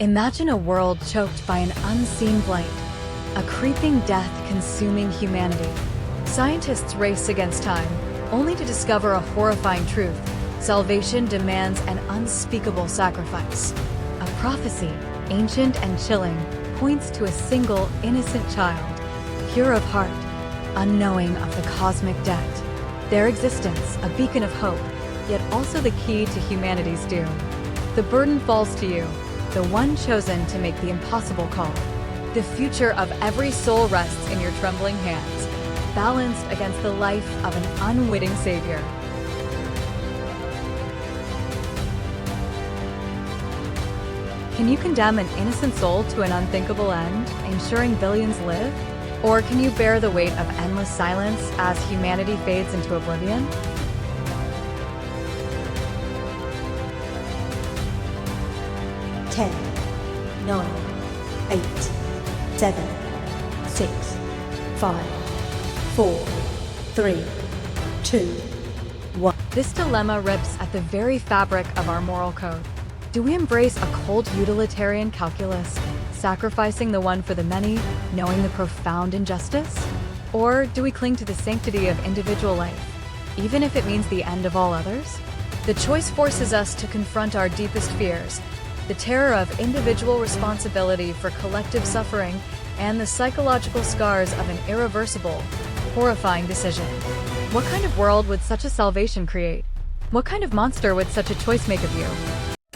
Imagine a world choked by an unseen blight, a creeping death consuming humanity. Scientists race against time, only to discover a horrifying truth. Salvation demands an unspeakable sacrifice. A prophecy, ancient and chilling, points to a single innocent child, pure of heart, unknowing of the cosmic debt. Their existence, a beacon of hope, yet also the key to humanity's doom. The burden falls to you, the one chosen to make the impossible call. The future of every soul rests in your trembling hands, balanced against the life of an unwitting savior. Can you condemn an innocent soul to an unthinkable end, ensuring billions live? Or can you bear the weight of endless silence as humanity fades into oblivion? 10, 9, 8, 7, 6, 5, 4, 3, 2, 1. This dilemma rips at the very fabric of our moral code. Do we embrace a cold utilitarian calculus, sacrificing the one for the many, knowing the profound injustice? Or do we cling to the sanctity of individual life, even if it means the end of all others? The choice forces us to confront our deepest fears, the terror of individual responsibility for collective suffering and the psychological scars of an irreversible, horrifying decision. What kind of world would such a salvation create? What kind of monster would such a choice make of you?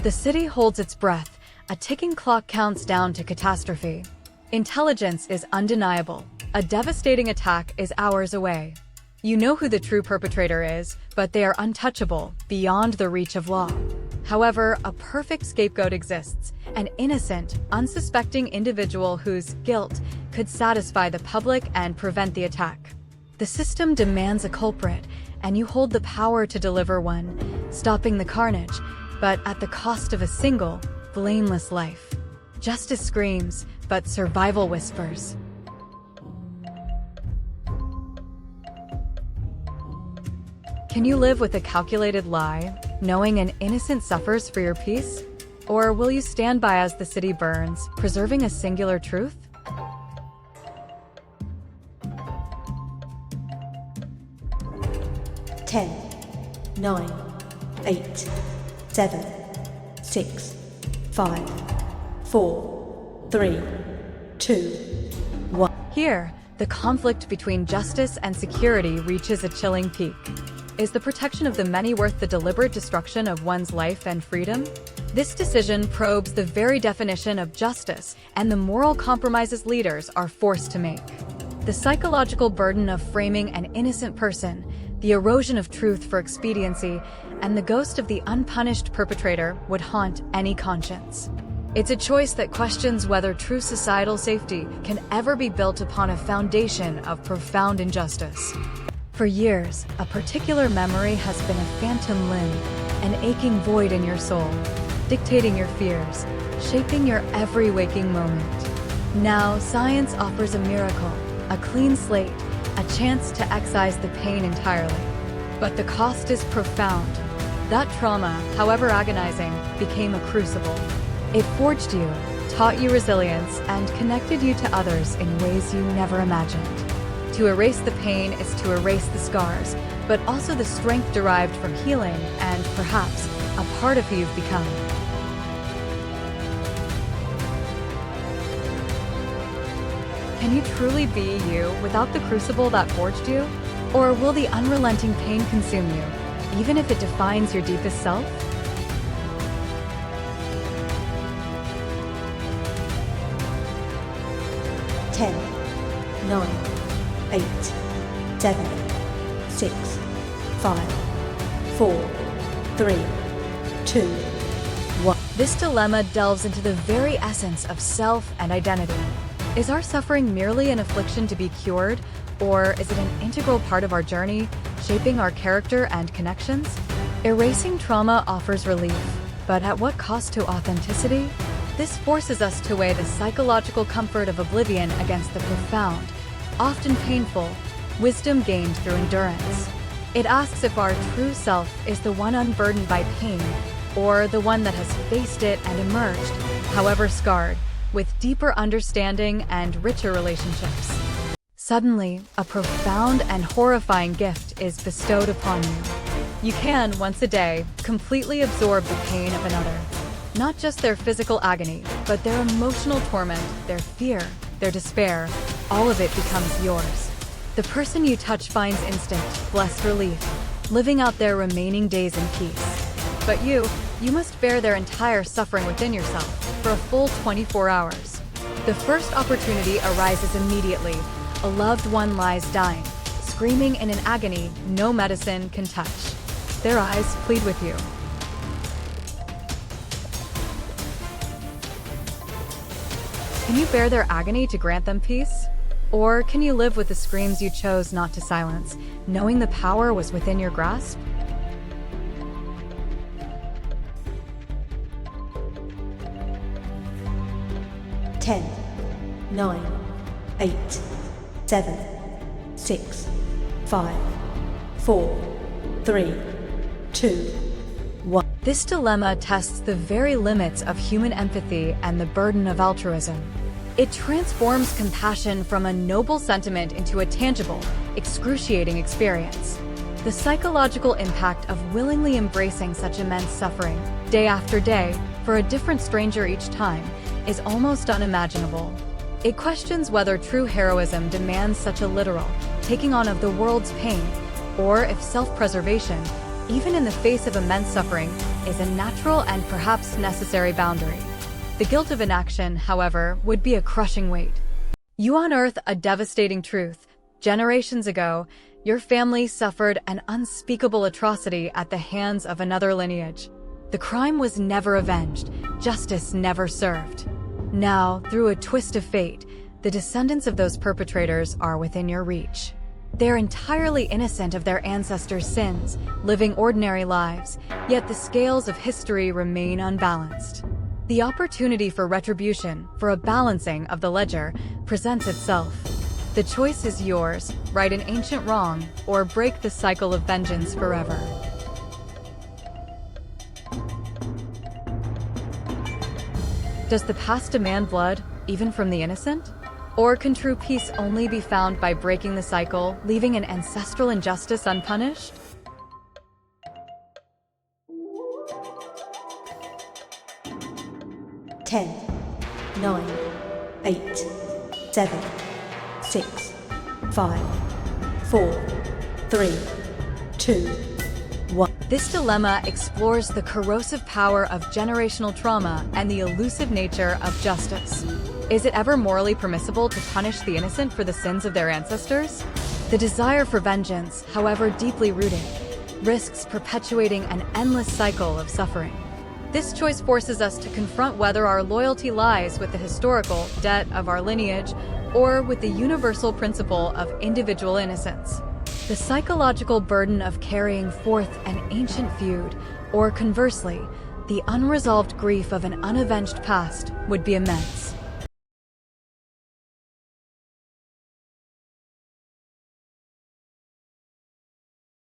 The city holds its breath. A ticking clock counts down to catastrophe. Intelligence is undeniable. A devastating attack is hours away. You know who the true perpetrator is, but they are untouchable, beyond the reach of law. However, a perfect scapegoat exists, an innocent, unsuspecting individual whose guilt could satisfy the public and prevent the attack. The system demands a culprit, and you hold the power to deliver one, stopping the carnage, but at the cost of a single, blameless life. Justice screams, but survival whispers. Can you live with a calculated lie, knowing an innocent suffers for your peace? Or will you stand by as the city burns, preserving a singular truth? Ten, 9, 8, 7, 6, 5, 4, 3, 2, 1. Here, the conflict between justice and security reaches a chilling peak. Is the protection of the many worth the deliberate destruction of one's life and freedom? This decision probes the very definition of justice and the moral compromises leaders are forced to make. The psychological burden of framing an innocent person, the erosion of truth for expediency, and the ghost of the unpunished perpetrator would haunt any conscience. It's a choice that questions whether true societal safety can ever be built upon a foundation of profound injustice. For years, a particular memory has been a phantom limb, an aching void in your soul, dictating your fears, shaping your every waking moment. Now, science offers a miracle, a clean slate, a chance to excise the pain entirely. But the cost is profound. That trauma, however agonizing, became a crucible. It forged you, taught you resilience, and connected you to others in ways you never imagined. To erase the pain is to erase the scars, but also the strength derived from healing and, perhaps, a part of who you've become. Can you truly be you without the crucible that forged you? Or will the unrelenting pain consume you, even if it defines your deepest self? Ten, 9, 8, 7, 6, 5, 4, 3, 2, 1. This dilemma delves into the very essence of self and identity. Is our suffering merely an affliction to be cured, or is it an integral part of our journey, shaping our character and connections? Erasing trauma offers relief, but at what cost to authenticity? This forces us to weigh the psychological comfort of oblivion against the profound, often painful, wisdom gained through endurance. It asks if our true self is the one unburdened by pain, or the one that has faced it and emerged, however scarred, with deeper understanding and richer relationships? Suddenly, a profound and horrifying gift is bestowed upon you. You can, once a day, completely absorb the pain of another. Not just their physical agony, but their emotional torment, their fear, their despair, all of it becomes yours. The person you touch finds instant, blessed relief, living out their remaining days in peace. But you must bear their entire suffering within yourself for a full 24 hours. The first opportunity arises immediately. A loved one lies dying, screaming in an agony no medicine can touch. Their eyes plead with you. Can you bear their agony to grant them peace? Or can you live with the screams you chose not to silence, knowing the power was within your grasp? Ten, 9, 8, 7, 6, 5, 4, 3, 2, 1. This dilemma tests the very limits of human empathy and the burden of altruism. It transforms compassion from a noble sentiment into a tangible, excruciating experience. The psychological impact of willingly embracing such immense suffering, day after day, for a different stranger each time, is almost unimaginable. It questions whether true heroism demands such a literal taking on of the world's pain, or if self-preservation, even in the face of immense suffering, is a natural and perhaps necessary boundary. The guilt of inaction, however, would be a crushing weight. You unearth a devastating truth. Generations ago, your family suffered an unspeakable atrocity at the hands of another lineage. The crime was never avenged, justice never served. Now, through a twist of fate, the descendants of those perpetrators are within your reach. They're entirely innocent of their ancestors' sins, living ordinary lives, yet the scales of history remain unbalanced. The opportunity for retribution, for a balancing of the ledger, presents itself. The choice is yours: right an ancient wrong, or break the cycle of vengeance forever. Does the past demand blood, even from the innocent? Or can true peace only be found by breaking the cycle, leaving an ancestral injustice unpunished? Ten, 9, 8, 7, 6, 5, 4, 3, 2, 1. This dilemma explores the corrosive power of generational trauma and the elusive nature of justice. Is it ever morally permissible to punish the innocent for the sins of their ancestors? The desire for vengeance, however deeply rooted, risks perpetuating an endless cycle of suffering. This choice forces us to confront whether our loyalty lies with the historical debt of our lineage or with the universal principle of individual innocence. The psychological burden of carrying forth an ancient feud, or conversely, the unresolved grief of an unavenged past, would be immense.